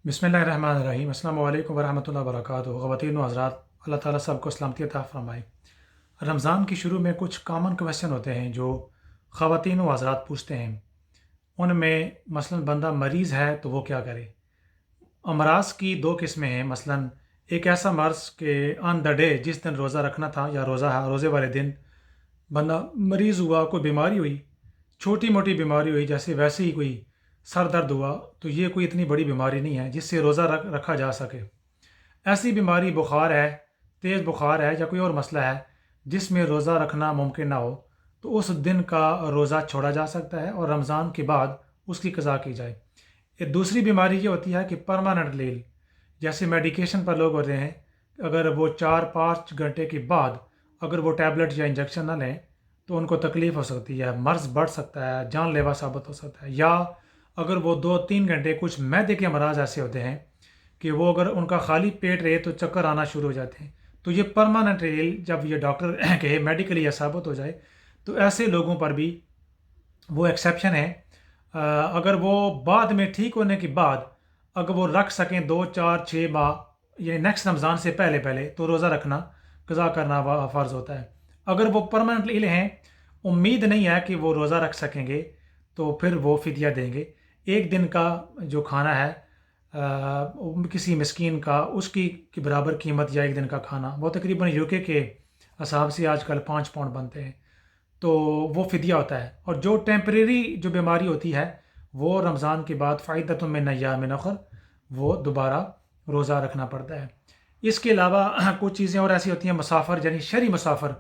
بسم اللہ الرحمن الرحیم۔ السلام علیکم ورحمۃ اللہ وبرکاتہ۔ خواتین و حضرات، اللہ تعالیٰ سب کو سلامتی عطا فرمائے۔ رمضان کے شروع میں کچھ کامن کویشچن ہوتے ہیں جو خواتین و حضرات پوچھتے ہیں۔ ان میں مثلاً بندہ مریض ہے تو وہ کیا کرے۔ امراض کی دو قسمیں ہیں، مثلاً ایک ایسا مرض کہ آن دا ڈے جس دن روزہ رکھنا تھا یا روزے والے دن بندہ مریض ہوا، کوئی بیماری ہوئی، چھوٹی موٹی بیماری ہوئی، جیسے ویسے ہی کوئی سر درد ہوا، تو یہ کوئی اتنی بڑی بیماری نہیں ہے جس سے روزہ رکھا جا سکے۔ ایسی بیماری بخار ہے، تیز بخار ہے یا کوئی اور مسئلہ ہے جس میں روزہ رکھنا ممکن نہ ہو، تو اس دن کا روزہ چھوڑا جا سکتا ہے اور رمضان کے بعد اس کی قضا کی جائے۔ ایک دوسری بیماری یہ ہوتی ہے کہ پرماننٹ لیل، جیسے میڈیکیشن پر لوگ ہوتے ہیں، اگر وہ 4-5 گھنٹے کے بعد اگر وہ ٹیبلٹ یا انجیکشن نہ لیں تو ان کو تکلیف ہو سکتی ہے، مرض بڑھ سکتا ہے، جان لیوا ثابت ہو سکتا ہے، یا اگر وہ 2-3 گھنٹے، کچھ معدے کے امراض ایسے ہوتے ہیں کہ وہ اگر ان کا خالی پیٹ رہے تو چکر آنا شروع ہو جاتے ہیں، تو یہ پرماننٹ ریل جب یہ ڈاکٹر کہے میڈیکلی یہ ثابت ہو جائے تو ایسے لوگوں پر بھی وہ ایکسیپشن ہے۔ اگر وہ بعد میں ٹھیک ہونے کے بعد اگر وہ رکھ سکیں 2-4-6 ماہ، یعنی نیکسٹ رمضان سے پہلے تو روزہ رکھنا، قضا کرنا فرض ہوتا ہے۔ اگر وہ پرماننٹلی ill ہیں، امید نہیں ہے کہ وہ روزہ رکھ سکیں گے، تو پھر وہ فدیہ دیں گے۔ ایک دن کا جو کھانا ہے کسی مسکین کا، اس کی برابر قیمت، یا ایک دن کا کھانا، وہ تقریباً یوکے کے حساب سے آج کل 5 پاؤنڈ بنتے ہیں، تو وہ فدیہ ہوتا ہے۔ اور جو ٹیمپریری جو بیماری ہوتی ہے وہ رمضان کے بعد فائدۃ من ایام اخر، وہ دوبارہ روزہ رکھنا پڑتا ہے۔ اس کے علاوہ کچھ چیزیں اور ایسی ہوتی ہیں، مسافر یعنی شرعی مسافر،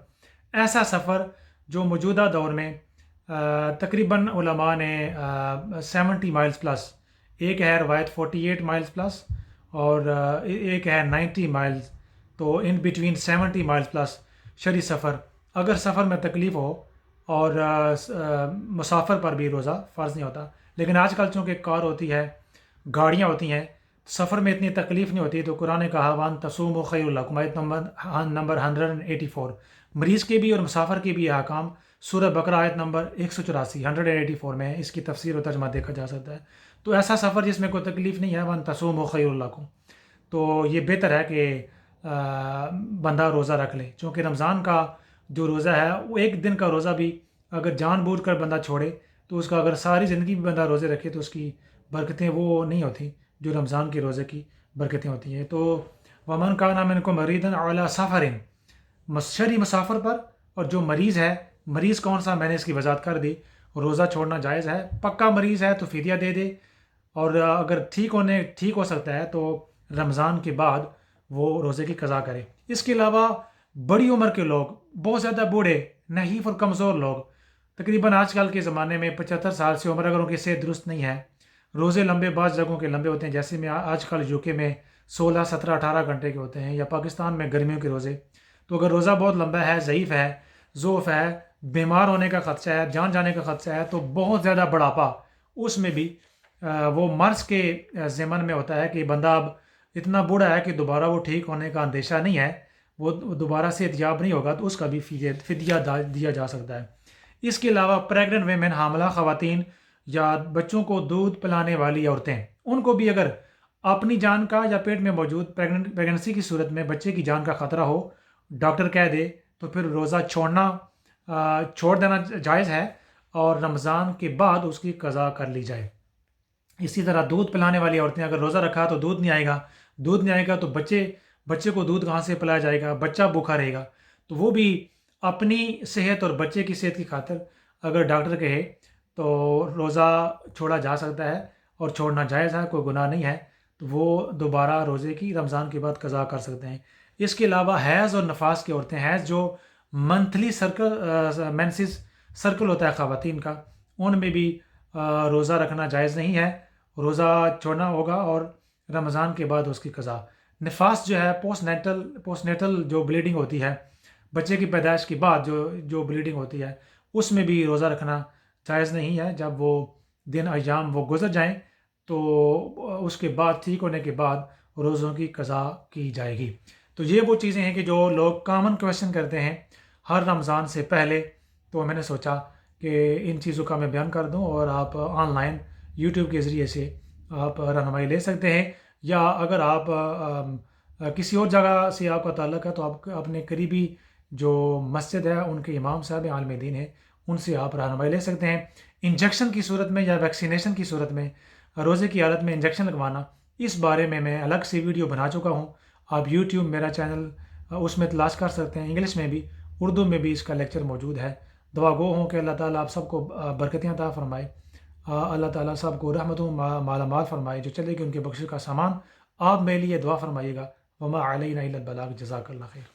ایسا سفر جو موجودہ دور میں تقریباً علماء نے 70 مائلز پلس، ایک ہے روایت 48 مائلز پلس اور ایک ہے 90 مائلز، تو ان بٹوین 70 مائلز پلس شرعی سفر، اگر سفر میں تکلیف ہو، اور مسافر پر بھی روزہ فرض نہیں ہوتا۔ لیکن آج کل چونکہ کار ہوتی ہے، گاڑیاں ہوتی ہیں، سفر میں اتنی تکلیف نہیں ہوتی، تو قرآن نے کہا وان تصوموا خیر لکم، آیت نمبر 184، مریض کے بھی اور مسافر کے بھی احکام، سورہ بقرہ آیت نمبر 184 184 میں اس کی تفسیر و ترجمہ دیکھا جا سکتا ہے۔ تو ایسا سفر جس میں کوئی تکلیف نہیں ہے، وان تصوموا خیر لکم، تو یہ بہتر ہے کہ بندہ روزہ رکھ لے، چونکہ رمضان کا جو روزہ ہے وہ ایک دن کا روزہ بھی اگر جان بوجھ کر بندہ چھوڑے تو اس کا، اگر ساری زندگی بھی بندہ روزے رکھے تو اس کی برکتیں وہ نہیں ہوتی جو رمضان کے روزے کی برکتیں ہوتی ہیں۔ تو ومن کان منکم مریضا علی سفر، شرعی مسافر پر، اور جو مریض ہے، مریض کون سا، میں نے اس کی وضاحت کر دی، روزہ چھوڑنا جائز ہے۔ پکا مریض ہے تو فدیہ دے دے، اور اگر ٹھیک ہو سکتا ہے تو رمضان کے بعد وہ روزے کی قضا کرے۔ اس کے علاوہ بڑی عمر کے لوگ، بہت زیادہ بوڑھے، نحیف اور کمزور لوگ، تقریباً آج کل کے زمانے میں 75 سال سے عمر، اگر ان کی صحت درست نہیں ہے، روزے لمبے، بعض جگہوں کے لمبے ہوتے ہیں، جیسے میں آج کل یوکے میں 16 17 18 گھنٹے کے ہوتے ہیں، یا پاکستان میں گرمیوں کے روزے، تو اگر روزہ بہت لمبا ہے، ضعیف ہے، ضعف ہے، بیمار ہونے کا خدشہ ہے، جان جانے کا خدشہ ہے، تو بہت زیادہ بڑھاپا، اس میں بھی وہ مرض کے ضمن میں ہوتا ہے کہ بندہ اب اتنا بوڑھا ہے کہ دوبارہ وہ ٹھیک ہونے کا اندیشہ نہیں ہے، وہ دوبارہ صحت یاب نہیں ہوگا، تو اس کا بھی فدیہ دیا جا سکتا ہے۔ اس کے علاوہ پریگننٹ ویمن، حاملہ خواتین، یا بچوں کو دودھ پلانے والی عورتیں، ان کو بھی اگر اپنی جان کا یا پیٹ میں موجود پریگننسی کی صورت میں بچے کی جان کا خطرہ ہو، ڈاکٹر کہہ دے، تو پھر روزہ چھوڑ دینا جائز ہے، اور رمضان کے بعد اس کی قضا کر لی جائے۔ اسی طرح دودھ پلانے والی عورتیں، اگر روزہ رکھا تو دودھ نہیں آئے گا تو بچے کو دودھ کہاں سے پلایا جائے گا، بچہ بھوکا رہے گا، تو وہ بھی اپنی صحت اور بچے کی صحت کی خاطر اگر ڈاکٹر کہے تو روزہ چھوڑا جا سکتا ہے، اور چھوڑنا جائز ہے، کوئی گناہ نہیں ہے، تو وہ دوبارہ روزے کی رمضان کے بعد قضا کر سکتے ہیں۔ اس کے علاوہ حیض اور نفاس کی عورتیں، حیض جو منتھلی مینسز سرکل ہوتا ہے خواتین کا، ان میں بھی روزہ رکھنا جائز نہیں ہے، روزہ چھوڑنا ہوگا، اور رمضان کے بعد اس کی قضا۔ نفاس جو ہے پوسٹ نیٹل جو بلیڈنگ ہوتی ہے، بچے کی پیدائش کے بعد جو بلیڈنگ ہوتی ہے، اس میں بھی روزہ رکھنا جائز نہیں ہے۔ جب وہ دن ایام وہ گزر جائیں تو اس کے بعد، ٹھیک ہونے کے بعد، روزوں کی قضا کی جائے گی۔ تو یہ وہ چیزیں ہیں کہ جو لوگ کامن کویشچن کرتے ہیں ہر رمضان سے پہلے، تو میں نے سوچا کہ ان چیزوں کا میں بیان کر دوں، اور آپ آن لائن یوٹیوب کے ذریعے سے آپ رہنمائی لے سکتے ہیں، یا اگر آپ کسی اور جگہ سے آپ کا تعلق ہے تو آپ اپنے قریبی جو مسجد ہے ان کے امام صاحب عالم دین ہیں ان سے آپ رہنمائی لے سکتے ہیں۔ انجیکشن کی صورت میں یا ویکسینیشن کی صورت میں روزے کی حالت میں انجیکشن لگوانا، اس بارے میں الگ سے ویڈیو بنا چکا ہوں۔ آپ یوٹیوب میرا چینل اس میں تلاش کر سکتے ہیں، انگلش میں بھی اردو میں بھی اس کا لیکچر موجود ہے۔ دعا گو ہوں کہ اللہ تعالیٰ آپ سب کو برکتیں عطا فرمائے، اللہ تعالیٰ سب کو رحمتوں مالا مال فرمائے، جو چلے گی ان کے بخشش کا سامان آپ میرے لیے دعا فرمائیے گا۔ وما علینا الا البلاغ، جزاک اللہ خیر۔